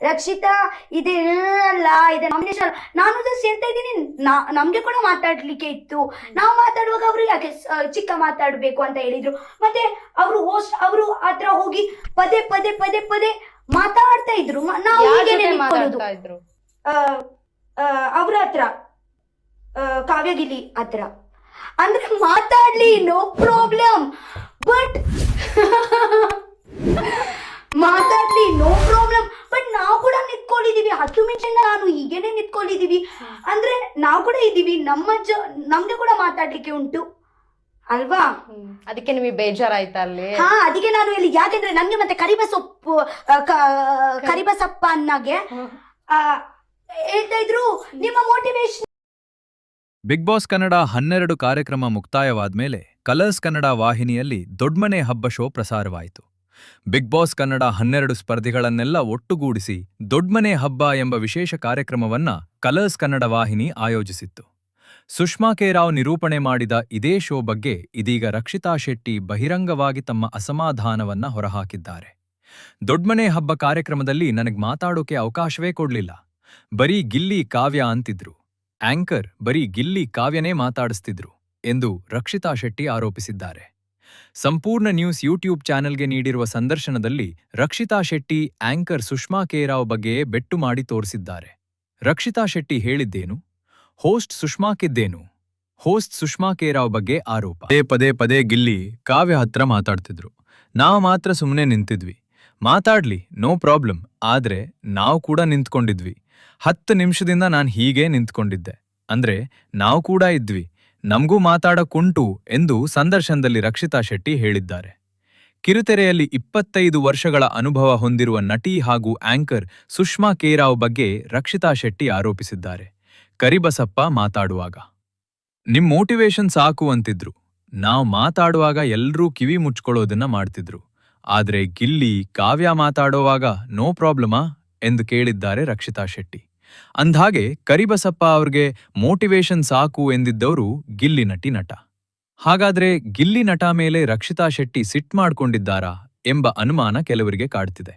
ರಕ್ಷಿತಾ ಇದೆ ಅಲ್ಲ, ಇದೆ ನಾಮಿನೇಷನ್. ನಾನು ಜಸ್ಟ್ ಹೇಳ್ತಾ ಇದ್ದೀನಿ, ನಮ್ಗೆ ಕೂಡ ಮಾತಾಡ್ಲಿಕ್ಕೆ ಇತ್ತು. ನಾವು ಮಾತಾಡುವಾಗ ಅವರು ಯಾಕೆ ಚಿಕ್ಕ ಮಾತಾಡ್ಬೇಕು ಅಂತ ಹೇಳಿದ್ರು. ಮತ್ತೆ ಅವರು ಹೋಸ್ಟ್ ಅವರು ಹತ್ರ ಹೋಗಿ ಪದೇ ಪದೇ ಪದೇ ಪದೇ ಮಾತಾಡ್ತಾ ಇದ್ರು. ನಾವು ಹೀಗೇನೆ ನಿಂತ್ಕೊಳ್ಳೋದು. ಅವ್ರ ಹತ್ರ ಕಾವ್ಯಗಿಲಿ ಹತ್ರ ಅಂದ್ರೆ ಮಾತಾಡ್ಲಿ, ನೋ ಪ್ರಾಬ್ಲಮ್, ಬಟ್ ಮಾತಾಡ್ಲಿ ನೋ ಪ್ರಾಬ್ಲಮ್, ಬಟ್ ನಾವು ಕೂಡ ನಿಂತ್ಕೊಂಡಿದೀವಿ. 10 ನಿಮಿಷ ನಾನು ಹೀಗೇನೆ ನಿಂತ್ಕೊಂಡಿದೀವಿ ಅಂದ್ರೆ ನಾವು ಕೂಡ ಇದೀವಿ, ನಮ್ಗೆ ಕೂಡ ಮಾತಾಡ್ಲಿಕ್ಕೆ ಉಂಟು ಅಲ್ವಾ? ಅದಕ್ಕೆ ನಿಮಗೆ ಬೇಜಾರಾಯ್ತಾ ಅಲ್ಲಿ? ಹಾ, ಅದಕ್ಕೆ ನಾನು ಇಲ್ಲಿ, ಯಾಕೆಂದ್ರೆ ನನ್ಗೆ ಮತ್ತೆ ಕರಿಬಸಪ್ಪ ಅನ್ನಗೆ ಹೇಳ್ತಾ ಇದ್ರು ನಿಮ್ಮ ಮೋಟಿವೇಶನ್. ಬಿಗ್ ಬಾಸ್ ಕನ್ನಡ 12 ಕಾರ್ಯಕ್ರಮ ಮುಕ್ತಾಯವಾದ್ಮೇಲೆ ಕಲರ್ಸ್ ಕನ್ನಡ ವಾಹಿನಿಯಲ್ಲಿ ದೊಡ್ಮನೆ ಹಬ್ಬ ಶೋ ಪ್ರಸಾರವಾಯಿತು. ಬಿಗ್ ಬಾಸ್ ಕನ್ನಡ 12 ಸ್ಪರ್ಧಿಗಳನ್ನೆಲ್ಲ ಒಟ್ಟುಗೂಡಿಸಿ ದೊಡ್ಮನೆ ಹಬ್ಬ ಎಂಬ ವಿಶೇಷ ಕಾರ್ಯಕ್ರಮವನ್ನ ಕಲರ್ಸ್ ಕನ್ನಡ ವಾಹಿನಿ ಆಯೋಜಿಸಿತ್ತು. ಸುಷ್ಮಾ ಕೆ ರಾವ್ ನಿರೂಪಣೆ ಮಾಡಿದ ಇದೇ ಶೋ ಬಗ್ಗೆ ಇದೀಗ ರಕ್ಷಿತಾ ಶೆಟ್ಟಿ ಬಹಿರಂಗವಾಗಿ ತಮ್ಮ ಅಸಮಾಧಾನವನ್ನ ಹೊರಹಾಕಿದ್ದಾರೆ. ದೊಡ್ಮನೆ ಹಬ್ಬ ಕಾರ್ಯಕ್ರಮದಲ್ಲಿ ನನಗ್ ಮಾತಾಡೋಕೆ ಅವಕಾಶವೇ ಕೊಡ್ಲಿಲ್ಲ, ಬರೀ ಗಿಲ್ಲಿ ಕಾವ್ಯ ಅಂತಿದ್ರು, ಆಂಕರ್ ಬರೀ ಗಿಲ್ಲಿ ಕಾವ್ಯನೇ ಮಾತಾಡಿಸ್ತಿದ್ರು ಎಂದು ರಕ್ಷಿತಾ ಶೆಟ್ಟಿ ಆರೋಪಿಸಿದ್ದಾರೆ. ಸಂಪೂರ್ಣ ನ್ಯೂಸ್ ಯೂಟ್ಯೂಬ್ ಚಾನೆಲ್ಗೆ ನೀಡಿರುವ ಸಂದರ್ಶನದಲ್ಲಿ ರಕ್ಷಿತಾ ಶೆಟ್ಟಿ ಆಂಕರ್ ಸುಷ್ಮಾ ಕೆ ರಾವ್ ಬಗ್ಗೆ ಬೆಟ್ಟು ಮಾಡಿ ತೋರಿಸಿದ್ದಾರೆ. ರಕ್ಷಿತಾ ಶೆಟ್ಟಿ ಹೇಳಿದ್ದೇನು, ಹೋಸ್ಟ್ ಸುಷ್ಮಾಕಿದ್ದೇನು? ಹೋಸ್ಟ್ ಸುಷ್ಮಾ ಕೆ ರಾವ್ ಬಗ್ಗೆ ಆರೋಪ. ಪದೇ ಪದೇ ಗಿಲ್ಲಿ ಕಾವ್ಯ ಹತ್ರ ಮಾತಾಡ್ತಿದ್ರು, ನಾವು ಮಾತ್ರ ಸುಮ್ಮನೆ ನಿಂತಿದ್ವಿ. ಮಾತಾಡ್ಲಿ, ನೋ ಪ್ರಾಬ್ಲಮ್, ಆದ್ರೆ ನಾವು ಕೂಡ ನಿಂತ್ಕೊಂಡಿದ್ವಿ. 10 ನಿಮಿಷದಿಂದ ನಾನು ಹೀಗೆ ನಿಂತ್ಕೊಂಡಿದ್ದೆ, ಅಂದ್ರೆ ನಾವು ಕೂಡ ಇದ್ವಿ, ನಮಗೂ ಮಾತಾಡಕ್ಕುಂಟು ಎಂದು ಸಂದರ್ಶನದಲ್ಲಿ ರಕ್ಷಿತಾ ಶೆಟ್ಟಿ ಹೇಳಿದ್ದಾರೆ. ಕಿರುತೆರೆಯಲ್ಲಿ 25 ವರ್ಷಗಳ ಅನುಭವ ಹೊಂದಿರುವ ನಟಿ ಹಾಗೂ ಆಂಕರ್ ಸುಷ್ಮಾ ಕೆ ರಾವ್ ಬಗ್ಗೆ ರಕ್ಷಿತಾ ಶೆಟ್ಟಿ ಆರೋಪಿಸಿದ್ದಾರೆ. ಕರಿಬಸಪ್ಪ ಮಾತಾಡುವಾಗ ನಿಮ್ ಮೋಟಿವೇಶನ್ ಸಾಕು ಅಂತಿದ್ರು, ನಾವು ಮಾತಾಡುವಾಗ ಎಲ್ರೂ ಕಿವಿ ಮುಚ್ಕೊಳ್ಳೋದನ್ನ ಮಾಡ್ತಿದ್ರು, ಆದ್ರೆ ಗಿಲ್ಲಿ ಕಾವ್ಯ ಮಾತಾಡುವಾಗ ನೋ ಪ್ರಾಬ್ಲಮಾ ಎಂದು ಕೇಳಿದ್ದಾರೆ ರಕ್ಷಿತಾ ಶೆಟ್ಟಿ. ಅಂದ್ಹಾಗೆ ಕರಿಬಸಪ್ಪ ಅವ್ರಿಗೆ ಮೋಟಿವೇಶನ್ ಸಾಕು ಎಂದಿದ್ದವರು ಗಿಲ್ಲಿ ನಟ. ಹಾಗಾದ್ರೆ ಗಿಲ್ಲಿ ನಟ ಮೇಲೆ ರಕ್ಷಿತಾ ಶೆಟ್ಟಿ ಸಿಟ್ ಮಾಡ್ಕೊಂಡಿದ್ದಾರಾ ಎಂಬ ಅನುಮಾನ ಕೆಲವರಿಗೆ ಕಾಡ್ತಿದೆ.